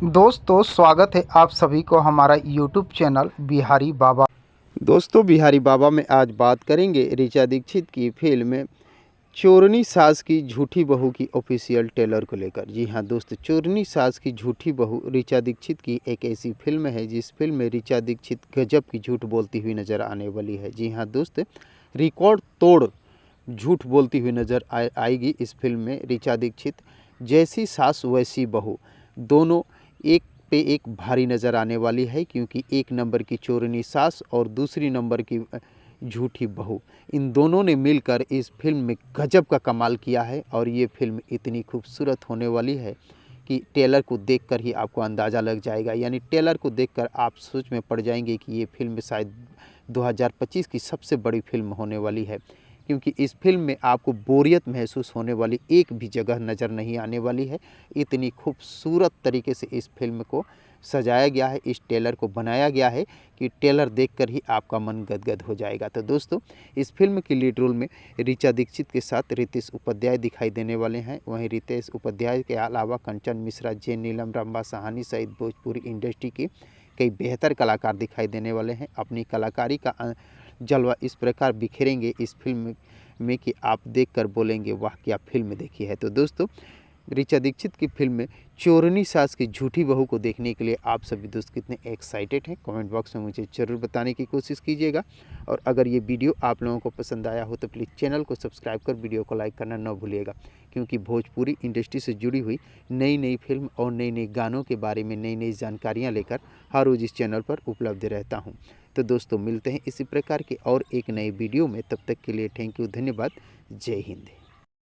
दोस्तों स्वागत है आप सभी को हमारा यूट्यूब चैनल बिहारी बाबा। दोस्तों बिहारी बाबा में आज बात करेंगे ऋचा दीक्षित की फिल्म चोरनी सास की झूठी बहू की ऑफिशियल ट्रेलर को लेकर। जी हां दोस्तों, चोरनी सास की झूठी बहू ऋचा दीक्षित की एक ऐसी फिल्म है जिस फिल्म में ऋचा दीक्षित गजब की झूठ बोलती हुई नज़र आने वाली है। जी हां दोस्त, रिकॉर्ड तोड़ झूठ बोलती हुई नज़र आएगी इस फिल्म में ऋचा दीक्षित। जैसी सास वैसी बहू दोनों एक पे एक भारी नज़र आने वाली है, क्योंकि एक नंबर की चोरनी सास और दूसरी नंबर की झूठी बहू, इन दोनों ने मिलकर इस फिल्म में गजब का कमाल किया है। और ये फिल्म इतनी खूबसूरत होने वाली है कि ट्रेलर को देखकर ही आपको अंदाज़ा लग जाएगा। यानी ट्रेलर को देखकर आप सोच में पड़ जाएंगे कि ये फिल्म शायद 2025 की सबसे बड़ी फिल्म होने वाली है, क्योंकि इस फिल्म में आपको बोरियत महसूस होने वाली एक भी जगह नज़र नहीं आने वाली है। इतनी खूबसूरत तरीके से इस फिल्म को सजाया गया है, इस ट्रेलर को बनाया गया है कि ट्रेलर देखकर ही आपका मन गदगद हो जाएगा। तो दोस्तों, इस फिल्म की लीड रोल में ऋचा दीक्षित के साथ रितेश उपाध्याय दिखाई देने वाले हैं। वहीं रितेश उपाध्याय के अलावा कंचन मिश्रा, जे नीलम, रंबा साहनी सहित भोजपुरी इंडस्ट्री के कई बेहतर कलाकार दिखाई देने वाले हैं। अपनी कलाकारी का जलवा इस प्रकार बिखेरेंगे इस फिल्म में कि आप देखकर बोलेंगे वाह क्या फिल्म देखी है। तो दोस्तों, ऋचा दीक्षित की फिल्म में चोरनी सास की झूठी बहू को देखने के लिए आप सभी दोस्त कितने एक्साइटेड हैं, कमेंट बॉक्स में मुझे ज़रूर बताने की कोशिश कीजिएगा। और अगर ये वीडियो आप लोगों को पसंद आया हो तो प्लीज़ चैनल को सब्सक्राइब कर वीडियो को लाइक करना न भूलिएगा, क्योंकि भोजपुरी इंडस्ट्री से जुड़ी हुई नई नई फिल्म और नई नई गानों के बारे में नई नई जानकारियाँ लेकर हर रोज़ इस चैनल पर उपलब्ध रहता हूँ। तो दोस्तों, मिलते हैं इसी प्रकार के और एक नए वीडियो में। तब तक के लिए थैंक यू, धन्यवाद, जय हिंद।